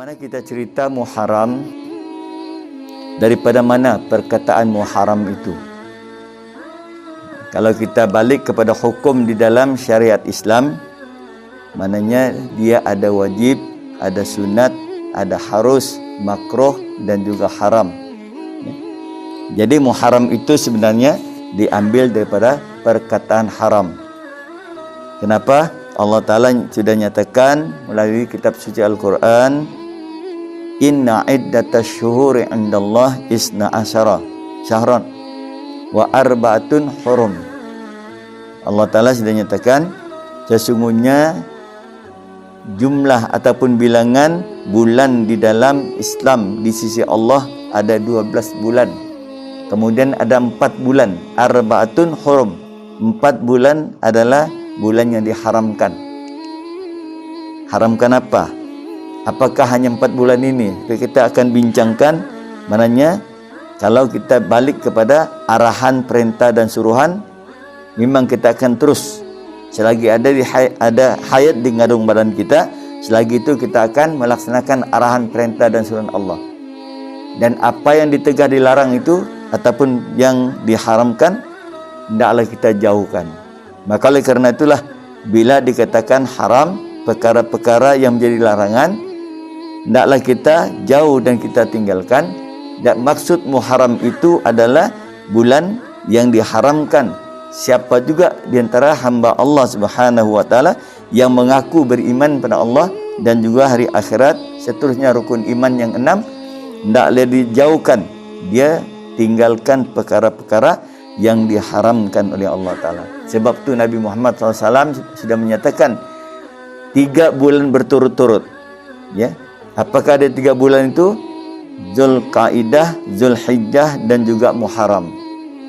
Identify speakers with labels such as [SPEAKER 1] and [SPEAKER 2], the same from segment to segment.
[SPEAKER 1] Bagaimana kita cerita muharam, daripada mana perkataan muharam itu? Kalau kita balik kepada hukum di dalam syariat Islam, maknanya dia ada wajib, ada sunat, ada harus, makruh dan juga haram. Jadi muharam itu sebenarnya diambil daripada perkataan haram. Kenapa? Allah Ta'ala sudah nyatakan melalui kitab suci Al-Quran, Inna iddatash syuhuri indallah isna asyara syahran wa arba'atun hurum. Allah Ta'ala sudah nyatakan sesungguhnya jumlah ataupun bilangan bulan di dalam Islam di sisi Allah ada 12 bulan. Kemudian ada 4 bulan, arba'atun hurum. 4 bulan adalah bulan yang diharamkan. Haramkan apa? Apakah hanya 4 bulan ini? Kita akan bincangkan. Maknanya kalau kita balik kepada arahan, perintah dan suruhan, memang kita akan terus selagi ada hayat di ngandung badan kita, selagi itu kita akan melaksanakan arahan, perintah dan suruhan Allah. Dan apa yang ditegah dilarang itu ataupun yang diharamkan, hendaklah kita jauhkan. Maka oleh kerana itulah bila dikatakan haram, perkara-perkara yang menjadi larangan, hendaklah kita jauh dan kita tinggalkan. Dan maksud muharam itu adalah bulan yang diharamkan. Siapa juga di antara hamba Allah Subhanahu wa taala yang mengaku beriman pada Allah dan juga hari akhirat, seterusnya rukun iman yang 6, hendaklah dijauhkan. Dia tinggalkan perkara-perkara yang diharamkan oleh Allah Ta'ala. Sebab tu Nabi Muhammad SAW sudah menyatakan 3 bulan berturut-turut. Ya, apakah ada 3 bulan itu? Zulqaidah, Zulhijjah dan juga Muharram.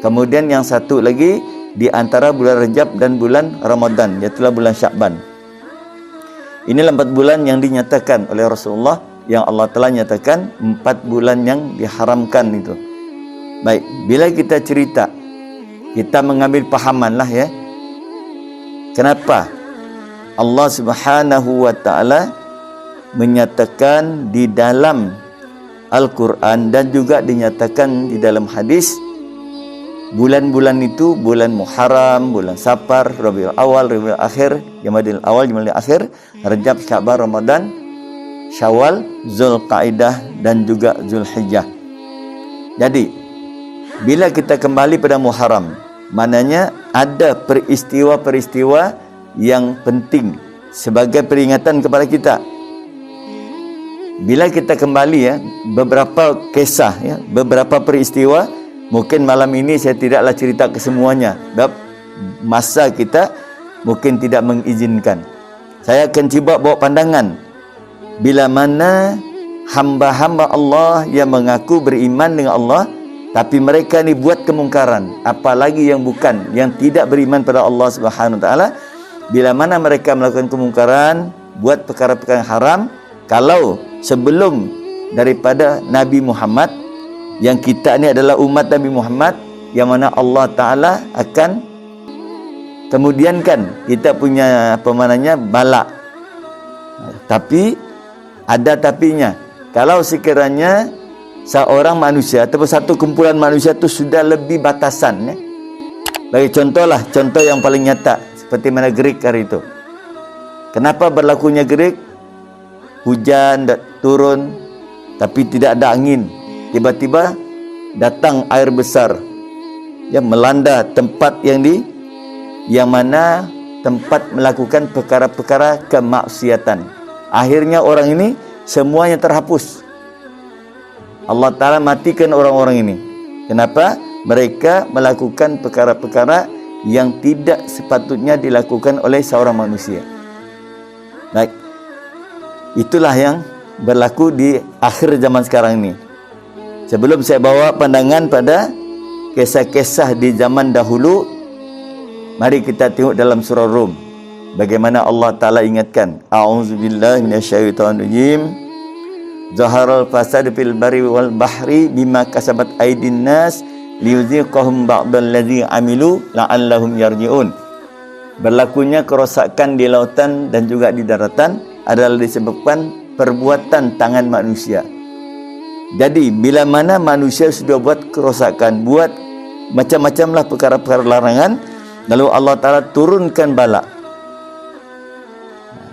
[SPEAKER 1] Kemudian yang satu lagi di antara bulan Rajab dan bulan Ramadan, iaitu bulan Syakban. Inilah 4 bulan yang dinyatakan oleh Rasulullah, yang Allah telah nyatakan 4 bulan yang diharamkan itu. Baik, bila kita cerita, kita mengambil pahaman lah ya. Kenapa Allah Subhanahu wa taala menyatakan di dalam Al-Quran dan juga dinyatakan di dalam hadis, bulan-bulan itu bulan Muharram, bulan Safar, Rabiul Awal, Rabiul Akhir, Jamadil Awal, Jamadil Akhir, Rajab, Sya'ban, Ramadan, Syawal, Zulqaidah dan juga Zulhijjah. Jadi bila kita kembali pada Muharram, maknanya ada peristiwa-peristiwa yang penting sebagai peringatan kepada kita. Bila kita kembali ya, beberapa kisah ya, beberapa peristiwa, mungkin malam ini saya tidaklah cerita kesemuanya, sebab masa kita mungkin tidak mengizinkan. Saya akan cuba bawa pandangan bila mana hamba-hamba Allah yang mengaku beriman dengan Allah, tapi mereka ni buat kemungkaran, apalagi yang bukan, yang tidak beriman pada Allah Subhanahu wa taala. Bila mana mereka melakukan kemungkaran, buat perkara-perkara haram, kalau sebelum daripada Nabi Muhammad, yang kita ni adalah umat Nabi Muhammad, yang mana Allah Taala akan kemudiankan kita punya apa namanya balak. Tapi ada tapinya. Kalau sekiranya seorang manusia atau satu kumpulan manusia itu sudah lebih batasan ya. Bagi contohlah, contoh yang paling nyata seperti mana Greek hari itu. Kenapa berlakunya Greek? Hujan turun tapi tidak ada angin. Tiba-tiba datang air besar yang melanda tempat yang mana tempat melakukan perkara-perkara kemaksiatan. Akhirnya orang ini semuanya terhapus. Allah Ta'ala matikan orang-orang ini. Kenapa? Mereka melakukan perkara-perkara yang tidak sepatutnya dilakukan oleh seorang manusia. Baik, itulah yang berlaku di akhir zaman sekarang ini. Sebelum saya bawa pandangan pada kisah-kisah di zaman dahulu, mari kita tengok dalam surah Rum bagaimana Allah Ta'ala ingatkan, A'udzubillahi minasyaitonirrajim, Zaharal fasad fil barri wal bahri bima kasabat aydin nas liyuziqahum ba'dallazi amilu la'allahum yarji'un. Berlakunya kerosakan di lautan dan juga di daratan adalah disebabkan perbuatan tangan manusia. Jadi bila mana manusia sudah buat kerosakan, buat macam-macamlah perkara-perkara larangan, lalu Allah Ta'ala turunkan bala.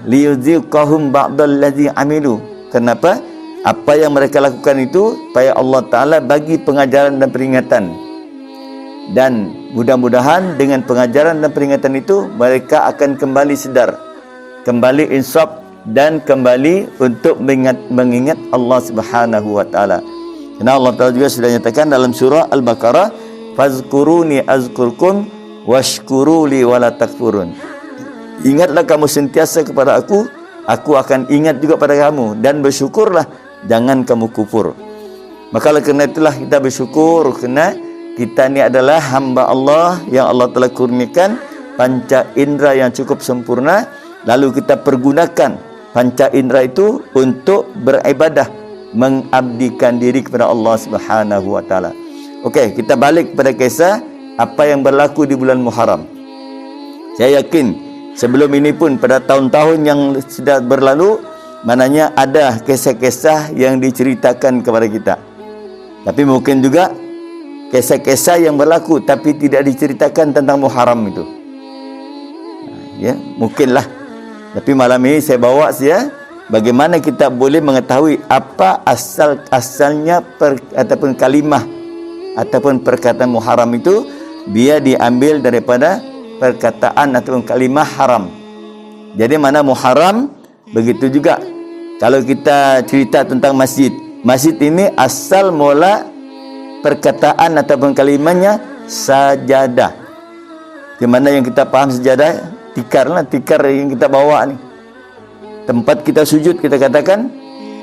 [SPEAKER 1] Liyudziqahum ba'dallazi amilu. Kenapa? Apa yang mereka lakukan itu supaya Allah Ta'ala bagi pengajaran dan peringatan. Dan mudah-mudahan dengan pengajaran dan peringatan itu mereka akan kembali sedar, kembali insaf, dan kembali untuk mengingat Allah Subhanahu wa Ta'ala. Karena Allah Ta'ala juga sudah nyatakan dalam surah Al-Baqarah, fazkuruni azkurkum washkuruli wala takfurun. Ingatlah kamu sentiasa kepada aku akan ingat juga pada kamu, dan bersyukurlah, jangan kamu kufur. Maka kerana itulah kita bersyukur, kerana kita ni adalah hamba Allah yang Allah telah kurniakan panca indera yang cukup sempurna, lalu kita pergunakan panca indera itu untuk beribadah, mengabdikan diri kepada Allah Subhanahu wa Ta'ala. Okey, kita balik pada kisah apa yang berlaku di bulan Muharram. Saya yakin sebelum ini pun pada tahun-tahun yang sudah berlalu, maknanya ada kisah-kisah yang diceritakan kepada kita. Tapi mungkin juga kisah-kisah yang berlaku tapi tidak diceritakan tentang Muharram itu. Ya, mungkinlah. Tapi malam ini saya bawa saja bagaimana kita boleh mengetahui apa asalnya ataupun kalimah ataupun perkataan Muharram itu, dia diambil daripada perkataan ataupun kalimah haram. Jadi mana Muharram, begitu juga kalau kita cerita tentang masjid. Masjid ini asal mula perkataan ataupun kalimahnya sajadah. Di mana yang kita faham sajadah, tikar lah, tikar yang kita bawa ni. Tempat kita sujud kita katakan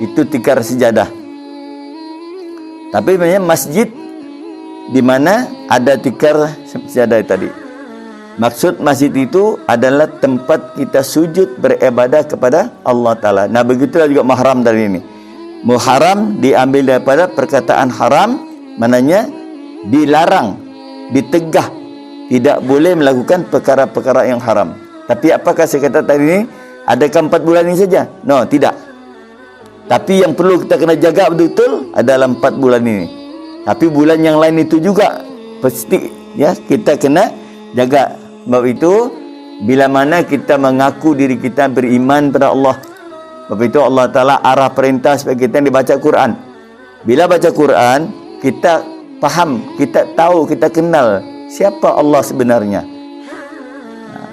[SPEAKER 1] itu tikar sejadah. Tapi sebenarnya masjid di mana ada tikar sejadah tadi. Maksud masjid itu adalah tempat kita sujud beribadah kepada Allah Ta'ala. Nah, begitulah juga Muharram dari ini. Muharram diambil daripada perkataan haram, maknanya dilarang, ditegah, tidak boleh melakukan perkara-perkara yang haram. Tapi apakah saya kata tadi ini, adakah 4 bulan ini saja? No, tidak. Tapi yang perlu kita kena jaga betul-betul adalah 4 bulan ini. Tapi bulan yang lain itu juga pasti ya kita kena jaga. Sebab itu bila mana kita mengaku diri kita beriman pada Allah, sebab itu Allah Ta'ala arah perintah supaya kita dibaca Quran. Bila baca Quran, kita faham, kita tahu, kita kenal siapa Allah sebenarnya.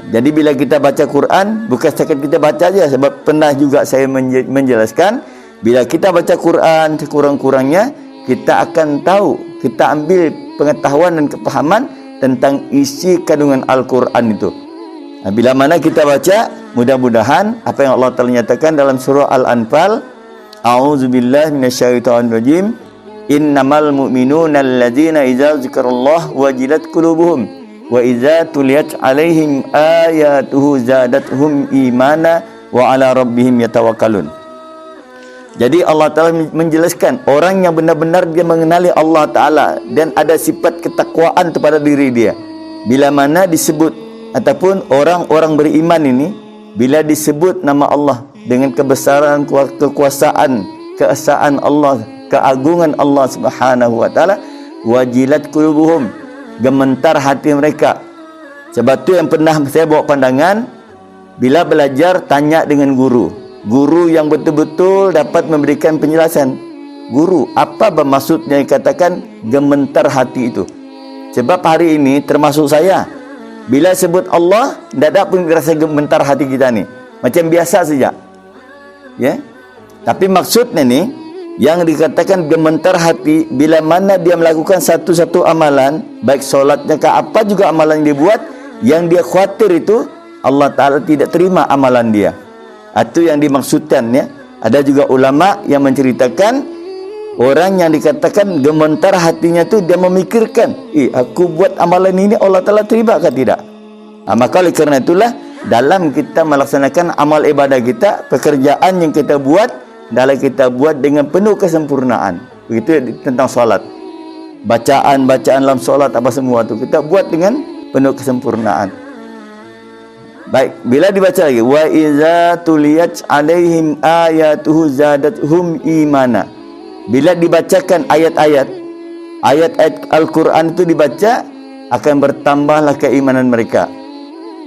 [SPEAKER 1] Jadi bila kita baca Quran, bukan setakat kita baca saja. Sebab pernah juga saya menjelaskan, bila kita baca Quran sekurang-kurangnya, kita akan tahu, kita ambil pengetahuan dan kepahaman tentang isi kandungan Al-Quran itu. Bila mana kita baca, mudah-mudahan apa yang Allah Ta'ala nyatakan dalam surah Al-Anfal, a'udzubillahi minasyaitonirrajim, innamal mu'minuna alladzina idza dzikrallahu wajilat qulubuhum wa idza tuliyat alaihim ayatuhu zadatuhum imana wa ala rabbihim yatawakkalun. Jadi Allah Ta'ala menjelaskan orang yang benar-benar dia mengenali Allah Ta'ala dan ada sifat ketakwaan kepada diri dia. Bila mana disebut ataupun orang-orang beriman ini, bila disebut nama Allah dengan kebesaran, kekuasaan, keesaan Allah, keagungan Allah Subhanahu wa Ta'ala, wajilat qulubuhum, gemetar hati mereka. Sebab tu yang pernah saya bawa pandangan, bila belajar tanya dengan guru yang betul-betul dapat memberikan penjelasan. Guru, apa bermaksudnya katakan gemetar hati itu? Sebab hari ini termasuk saya, bila sebut Allah, tidak ada pun rasa gemetar hati kita ni, macam biasa saja. Ya. Tapi maksudnya ni, yang dikatakan gemetar hati, bila mana dia melakukan satu-satu amalan, baik solatnya ke apa juga amalan yang dia buat, yang dia khawatir itu Allah Ta'ala tidak terima amalan dia. Itu yang dimaksudkan ya. Ada juga ulama yang menceritakan orang yang dikatakan gemetar hatinya tu dia memikirkan, aku buat amalan ini Allah Ta'ala terima ke tidak? Maka oleh kerana itulah dalam kita melaksanakan amal ibadah kita, pekerjaan yang kita buat, dalam kita buat dengan penuh kesempurnaan. Begitu tentang solat, bacaan dalam solat apa semua tu kita buat dengan penuh kesempurnaan. Baik, bila dibaca lagi wa iza tuliyat alaihim ayatuhu zadatuhum imana. Bila dibacakan ayat-ayat Al-Quran itu dibaca, akan bertambahlah keimanan mereka.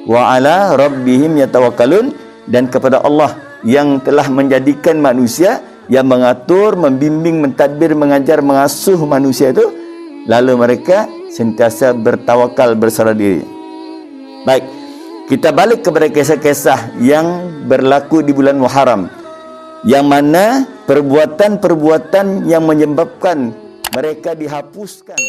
[SPEAKER 1] Wa ala rabbihim yatawakkalun, dan kepada Allah yang telah menjadikan manusia, yang mengatur, membimbing, mentadbir, mengajar, mengasuh manusia itu, lalu mereka sentiasa bertawakal, berserah diri. Baik, kita balik kepada kisah-kisah yang berlaku di bulan Muharram, yang mana perbuatan-perbuatan yang menyebabkan mereka dihapuskan